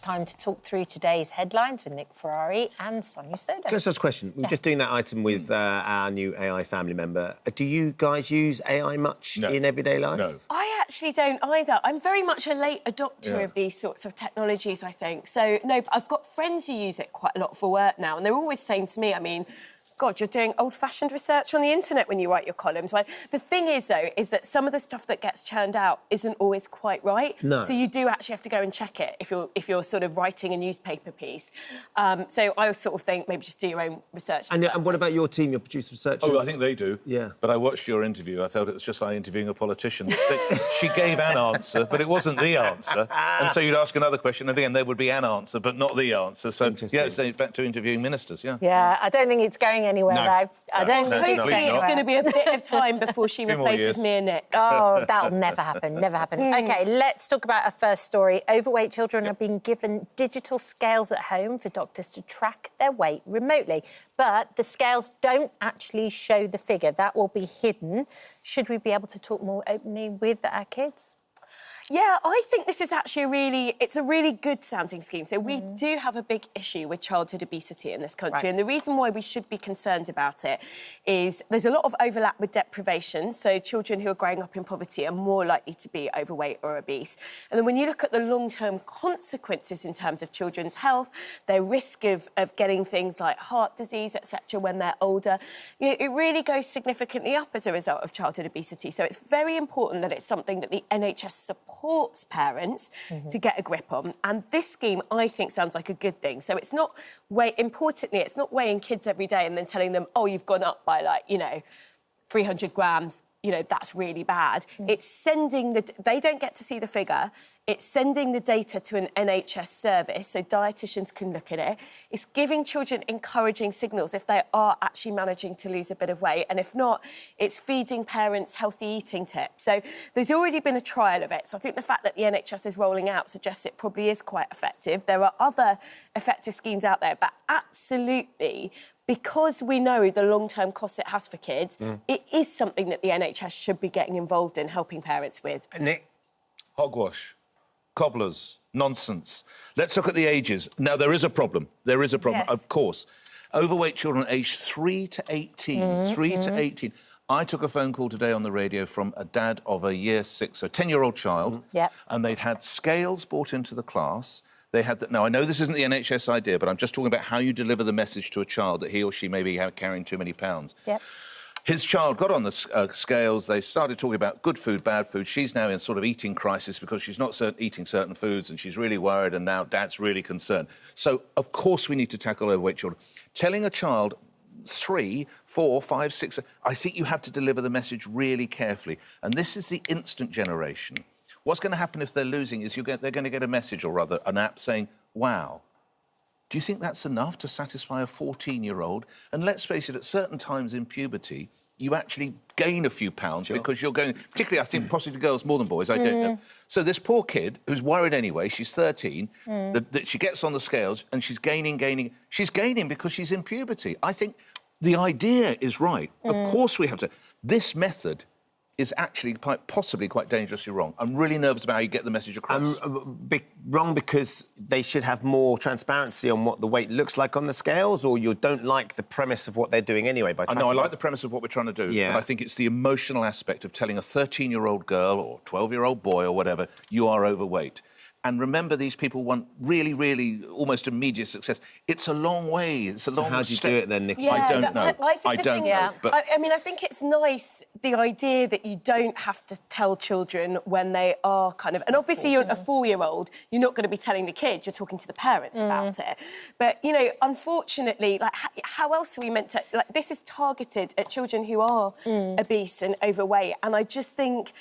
time to talk through today's headlines with Ferrari and Sonia Sodha. Can I ask a question? We're just doing that item with our new AI family member. Do you guys use AI much in everyday life? No. I actually don't either. I'm very much a late adopter of these sorts of technologies, I think. So, no, but I've got friends who use it quite a lot for work now, and they're always saying to me, I mean, God, you're doing old-fashioned research on the internet when you write your columns. Well, the thing is, though, is that some of the stuff that gets churned out isn't always quite right. No. So you do actually have to go and check it if you're sort of writing a newspaper piece. So I sort of think maybe just do your own research. And what about your team, your producer researchers? Oh, I think they do. Yeah. But I watched your interview. I felt it was just like interviewing a politician. She gave an answer, but it wasn't the answer. And so you'd ask another question, and again, there would be an answer, but not the answer. So, yeah, it's back to interviewing ministers, yeah. Yeah, I don't think it's going anywhere, though. I don't think it's Hopefully it's going to be a bit of time before she replaces me and Nick. Oh, that'll never happen, never happen. OK, let's talk about our first story. Overweight children are being given digital scales at home for doctors to track their weight remotely. But the scales don't actually show the figure. That will be hidden. Should we be able to talk more openly with our kids? Yeah, I think this is actually it's a really good sounding scheme. So we do have a big issue with childhood obesity in this country. Right. And the reason why we should be concerned about it is there's a lot of overlap with deprivation. So children who are growing up in poverty are more likely to be overweight or obese. And then when you look at the long-term consequences in terms of children's health, their risk of getting things like heart disease, etc., when they're older, it really goes significantly up as a result of childhood obesity. So it's very important that it's something that the NHS supports parents to get a grip on. And this scheme, I think, sounds like a good thing. So it's not importantly, it's not weighing kids every day and then telling them, oh, you've gone up by 300 grams, that's really bad. It's sending they don't get to see the figure. It's sending the data to an NHS service so dietitians can look at it. It's giving children encouraging signals if they are actually managing to lose a bit of weight. And if not, it's feeding parents healthy eating tips. So there's already been a trial of it. So I think the fact that the NHS is rolling out suggests it probably is quite effective. There are other effective schemes out there, but absolutely, because we know the long-term costs it has for kids, it is something that the NHS should be getting involved in helping parents with. Nick? Hogwash. Cobblers, nonsense. Let's look at the ages. Now, there is a problem. There is a problem, of course. Overweight children aged 3 to 18. 3 to 18. I took a phone call today on the radio from a dad of a year 6, so 10-year-old child, and they'd had scales brought into the class. They had now, I know this isn't the NHS idea, but I'm just talking about how you deliver the message to a child that he or she may be carrying too many pounds. His child got on the scales. They started talking about good food, bad food. She's now in sort of eating crisis because she's not eating certain foods and she's really worried, and now Dad's really concerned. So, of course, we need to tackle overweight children. Telling a child 3, 4, 5, 6... I think you have to deliver the message really carefully. And this is the instant generation. What's going to happen if they're losing is they're going to get a message, or rather an app saying, wow, do you think that's enough to satisfy a 14-year-old? And let's face it, at certain times in puberty, you actually gain a few pounds because you're going... Particularly, I think, possibly girls more than boys, I don't know. So this poor kid, who's worried anyway, she's 13, that she gets on the scales and she's gaining. She's gaining because she's in puberty. I think the idea is right. Of course we have to... This method is actually possibly quite dangerously wrong. I'm really nervous about how you get the message across. Wrong because they should have more transparency on what the weight looks like on the scales, or you don't like the premise of what they're doing anyway? I know, I like the premise of what we're trying to do, but I think it's the emotional aspect of telling a 13-year-old girl or 12-year-old boy or whatever, you are overweight. And remember, these people want really, really almost immediate success. It's a long way. It's a long how do you do it then, Nick? I don't know. I don't know. But I mean, I think it's nice, the idea that you don't have to tell children when they are kind of... And obviously, you're a 4-year-old, you're not going to be telling the kid, you're talking to the parents about it. But, unfortunately, how else are we meant to... this is targeted at children who are obese and overweight. And I just think...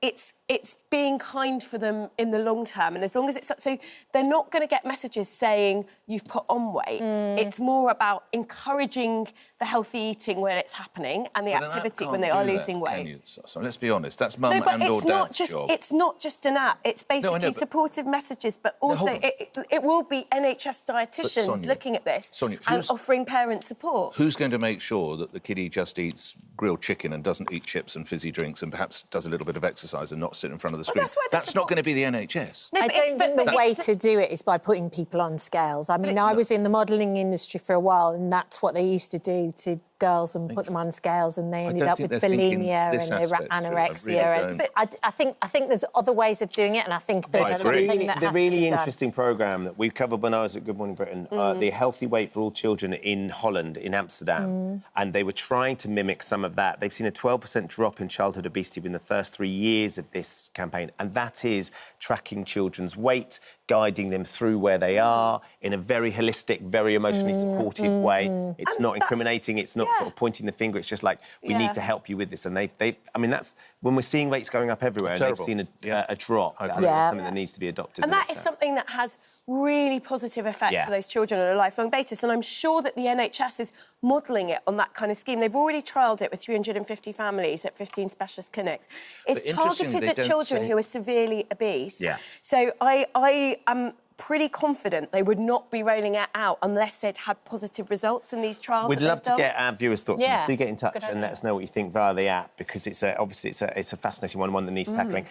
it's being kind for them in the long term, and as long as it's... So they're not going to get messages saying you've put on weight. It's more about encouraging the healthy eating when it's happening and the activity when they are losing weight. So let's be honest, that's mum and or dad's job. It's not just an app. It's basically supportive messages, but also it will be NHS dietitians Sonia, looking at this and offering parent support. Who's going to make sure that the kiddie just eats grilled chicken and doesn't eat chips and fizzy drinks and perhaps does a little bit of exercise exercise and not sit in front of the screen. That's not going to be the NHS. I don't think the way to do it is by putting people on scales. I mean, I was in the modelling industry for a while, and that's what they used to do to girls and put them on scales, and they ended up with bulimia and anorexia. I think there's other ways of doing it, and I think there's something that has to be done. The really interesting programme that we covered when I was at Good Morning Britain, the Healthy Weight for All Children in Holland, in Amsterdam, and they were trying to mimic some of that. They've seen a 12% drop in childhood obesity within the first 3 years of this campaign, and that is tracking children's weight, guiding them through where they are in a very holistic, very emotionally supportive way. It's not incriminating, it's not sort of pointing the finger, it's just like, we need to help you with this. And I mean, that's, when we're seeing rates going up everywhere, and they've seen a drop, I think it's something that needs to be adopted. And that is something that has really positive effects for those children on a lifelong basis. And I'm sure that the NHS is modelling it on that kind of scheme. They've already trialled it with 350 families at 15 specialist clinics. It's targeted at children who are severely obese. So I am pretty confident they would not be rolling it out unless they'd had positive results in these trials. We'd love to get our viewers' thoughts on this. Do get in touch and let us know what you think via the app, because it's obviously it's a fascinating one that needs tackling.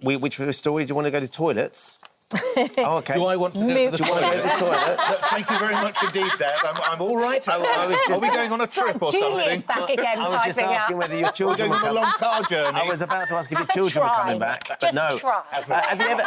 Which story do you want to go to? Toilets? Oh, OK. Do I want to go to the toilet? Thank you very much indeed, Dad. I'm all right. Are we going on a trip or something? Back again, I was just asking whether your children were going on a long car journey. I was about to ask if your children were coming back, but no. Have you ever...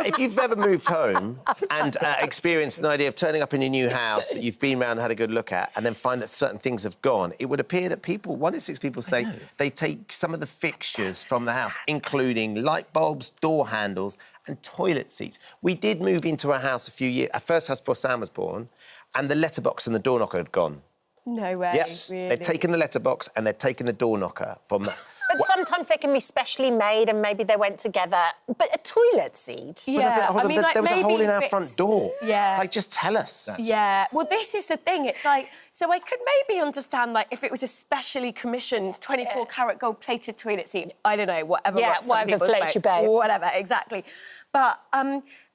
if you've ever moved home and experienced an idea of turning up in your new house that you've been around and had a good look at, and then find that certain things have gone, it would appear that people, 1 in 6 people say they take some of the fixtures from the house, including light bulbs, door handles and toilet seats. We did move into a house our first house before Sam was born, and the letterbox and the door knocker had gone. No way, Yes, really? they'd taken the letterbox and they'd taken the door knocker from the... But sometimes they can be specially made and maybe they went together. But a toilet seat? Yeah, I mean, there was a hole in our front door. Yeah. Like, just tell us. Yeah, well, this is the thing. It's like, so I could maybe understand, like, if it was a specially commissioned 24-carat gold-plated toilet seat, I don't know, whatever. Yeah, whatever floats your boat. Whatever, exactly. But,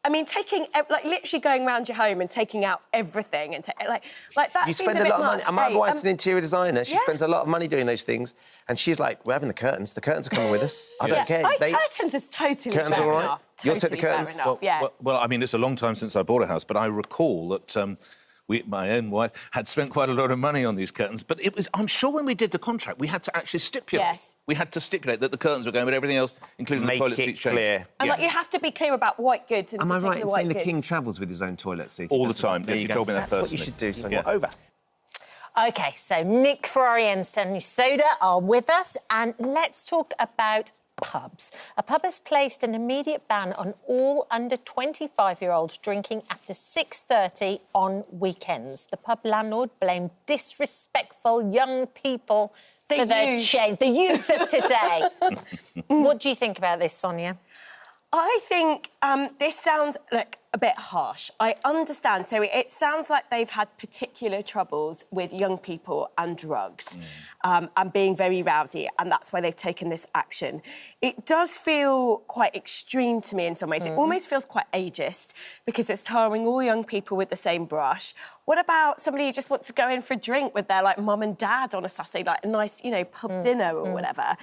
I mean, literally going around your home and taking out everything and like that. You seems spend a lot of money. much. My wife's an interior designer. She spends a lot of money doing those things, and she's like, "We're having the curtains. The curtains are coming with us. I don't care." Curtains is totally curtains fair all right? enough. You'll take the curtains. Well, I mean, it's a long time since I bought a house, but I recall that. My own wife had spent quite a lot of money on these curtains, but it was, I'm sure when we did the contract, we had to actually stipulate. Yes. We had to stipulate that the curtains were going, but everything else, including the toilet seat, clear. And like, you have to be clear about white goods. And Am I right in saying the goods. king travels with his own toilet seat? All the time. Yes, you told me that personally. That's what you should do, Sonia. Over. OK, so Nick, Ferrari and Sonia Sodha are with us, and let's talk about pubs. A pub has placed an immediate ban on all under 25-year-olds drinking after 6:30 on weekends. The pub landlord blamed disrespectful young people for their change. The youth of today. What do you think about this, Sonia? I think this sounds like a bit harsh. I understand. So it sounds like they've had particular troubles with young people and drugs and being very rowdy, and that's why they've taken this action. It does feel quite extreme to me in some ways. It almost feels quite ageist because it's tarring all young people with the same brush. What about somebody who just wants to go in for a drink with their, like, mum and dad on a Saturday, like a nice, you know, pub dinner or whatever?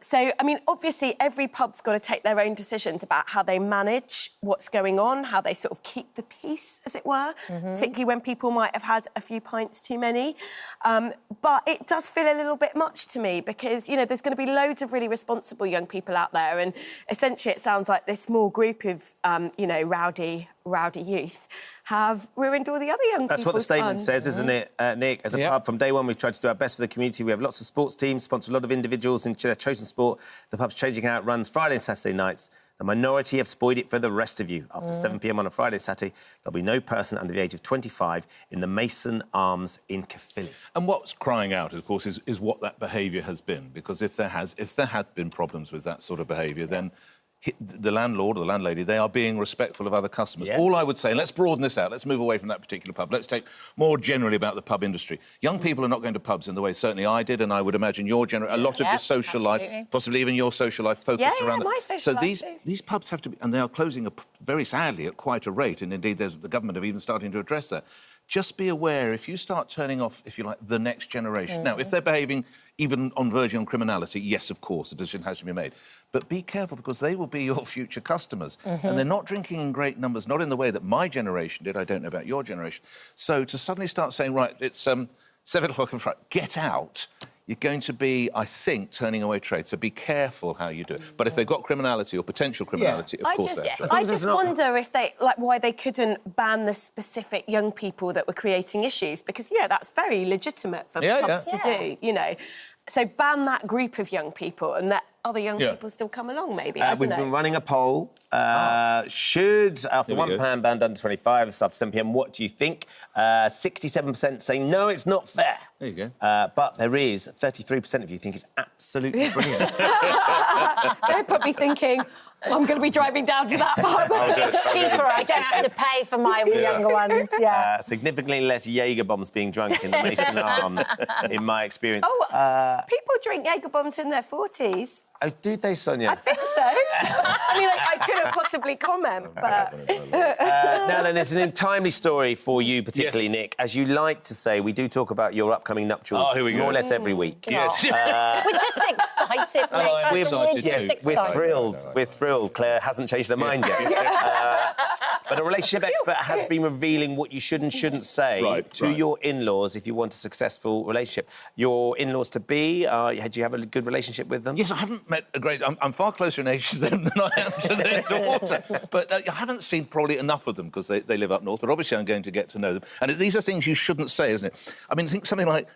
So, I mean, obviously, every pub's got to take their own decisions about how they manage what's going on, how they sort of keep the peace, as it were, particularly when people might have had a few pints too many. But it does feel a little bit much to me because, you know, there's going to be loads of really responsible young people out there, and essentially it sounds like this small group of, you know, rowdy youth have ruined all the other young people. That's what the statement says, isn't it, Nick? As a pub, from day one, we've tried to do our best for the community. We have lots of sports teams, sponsor a lot of individuals in their chosen sport. The pub's changing how it runs Friday and Saturday nights. The minority have spoiled it for the rest of you. After 7 p.m. on a Friday, Saturday, there'll be no person under the age of 25 in the Mason Arms in Caerphilly. And what's crying out, of course, is what that behaviour has been. Because if there have been problems with that sort of behaviour, then the landlord or the landlady, they are being respectful of other customers. All I would say, let's broaden this out, let's move away from that particular pub, let's take more generally about the pub industry. Young people are not going to pubs in the way certainly I did, and I would imagine a lot of your social life, possibly even your social life, focused around that. So these pubs have to be, and they are closing very sadly at quite a rate, and indeed the government have even starting to address that. Just be aware, if you start turning off, if you like, the next generation. Now, if they're behaving even on verging on criminality, yes, of course, a decision has to be made. But be careful, because they will be your future customers. And they're not drinking in great numbers, not in the way that my generation did. I don't know about your generation. So to suddenly start saying, right, it's 7 o'clock on Friday, get out, you're going to be, I think, turning away trade. So be careful how you do it. But if they've got criminality or potential criminality, of course they have to. I just wonder if they, like, why they couldn't ban the specific young people that were creating issues, because, yeah, that's very legitimate for pubs to do, you know. So ban that group of young people and let other young people still come along, maybe. I don't know. We've been running a poll. Should, after £1 banned under 25, after 7 p.m, what do you think? 67% say no, it's not fair. There you go. But there is 33% of you think it's absolutely brilliant. They're probably thinking, I'm going to be driving down to that pub. It's cheaper, I don't have to pay for my younger ones, significantly less Jaeger bombs being drunk in the Mason Arms, in my experience. Oh, people drink Jaeger bombs in their 40s. Oh, do they, Sonia? I think so. I mean, I couldn't possibly comment, but... Now then, there's an timely story for you, particularly, Nick. As you like to say, we do talk about your upcoming nuptials more or less every week. Yes. We're just excited, mate. I'm excited too. We're thrilled. We're thrilled. Claire hasn't changed her mind yet. But a relationship expert has been revealing what you should and shouldn't say to your in-laws if you want a successful relationship. Your in-laws to be, do you have a good relationship with them? Yes, I haven't met a great... I'm far closer in age to them than I am to their daughter. But I haven't seen probably enough of them, because they live up north. But obviously I'm going to get to know them. And these are things you shouldn't say, isn't it? I mean, think something like...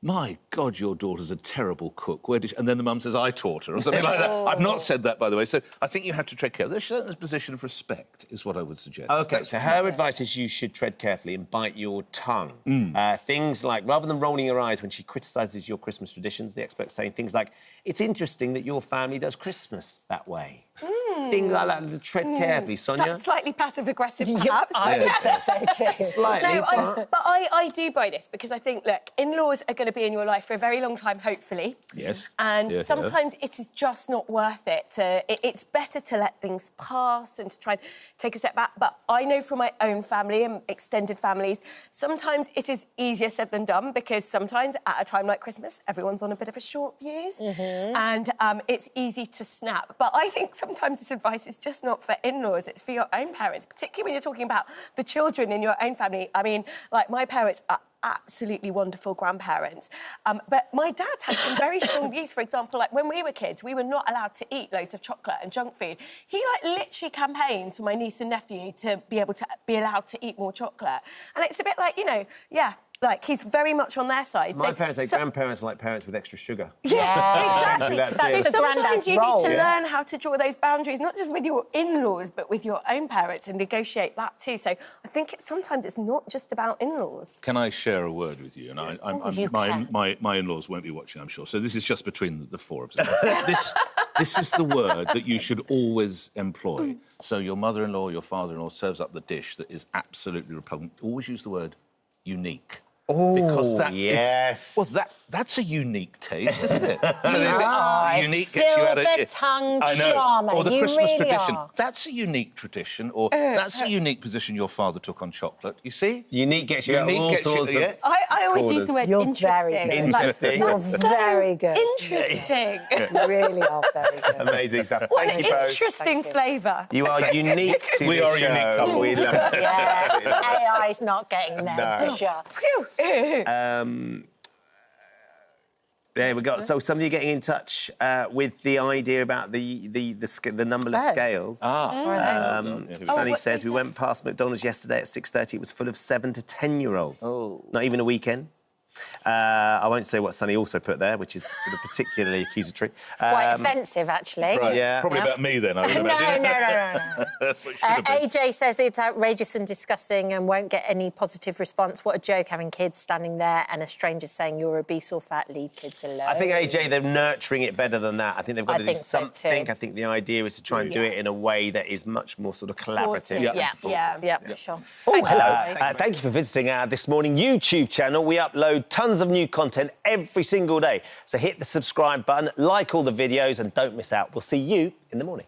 my God, your daughter's a terrible cook. Where did she... And then the mum says, I taught her, or something like that. I've not said that, by the way. So I think you have to tread carefully. There's a certain position of respect, is what I would suggest. OK, so her advice is you should tread carefully and bite your tongue. Things like, rather than rolling your eyes when she criticises your Christmas traditions, the expert's saying things like, it's interesting that your family does Christmas that way. Things like that, tread carefully, Sonia. Slightly passive-aggressive, perhaps. I would say so too. Slightly. No, but I do buy this, because I think, look, in-laws are going to be in your life for a very long time, hopefully. Yes. And sometimes it is just not worth it. It's better to let things pass and to try and take a step back. But I know from my own family and extended families, sometimes it is easier said than done, because sometimes at a time like Christmas, everyone's on a bit of a short fuse, and it's easy to snap. But I think sometimes this advice is just not for in-laws, it's for your own parents, particularly when you're talking about the children in your own family. I mean, like, my parents are absolutely wonderful grandparents. But my dad had some very strong views. For example, like, when we were kids, we were not allowed to eat loads of chocolate and junk food. He, like, literally campaigns for my niece and nephew to be able to be allowed to eat more chocolate. And it's a bit like, you know, like, he's very much on their side. My parents say grandparents are like parents with extra sugar. Yeah, exactly. That's so sometimes you need to learn how to draw those boundaries, not just with your in-laws, but with your own parents, and negotiate that too. So I think sometimes it's not just about in-laws. Can I share a word with you? And my in-laws won't be watching, I'm sure. So this is just between the four of us. This is the word that you should always employ. So your mother-in-law, your father-in-law serves up the dish that is absolutely repugnant. Always use the word unique. Oh, because that yes. That's a unique taste, isn't it? Unique gets you out of tongue drama. Or the Christmas really tradition. Are. That's a unique tradition, or that's a unique position your father took on chocolate. You see? Unique gets you out of all sorts of... I always use the word interesting. Interesting. You're very good. Interesting. You really are very good. Amazing stuff. What Thank you both. interesting flavour. You are unique to We the are a show. unique couple. We love it. Yeah, AI's not getting there, for sure. There we go. So some of you getting in touch with the idea about the numberless scales. Sunny says we went past McDonald's yesterday at 6:30. It was full of 7 to 10-year-olds. Oh. Not even a weekend. I won't say what Sunny also put there, which is sort of particularly accusatory. Quite offensive, actually. Right. Yeah. Probably about me, then, I would imagine. No. AJ says it's outrageous and disgusting and won't get any positive response. What a joke, having kids standing there and a stranger saying you're obese or fat, leave kids alone. I think, AJ, they're nurturing it better than that. I think they've got to do something. So I think the idea is to try and do it in a way that is much more sort of collaborative. Yeah, for sure. Oh, hello. Thank you for visiting our This Morning YouTube channel. We upload tons of new content every single day. So hit the subscribe button, like all the videos, and don't miss out. We'll see you in the morning.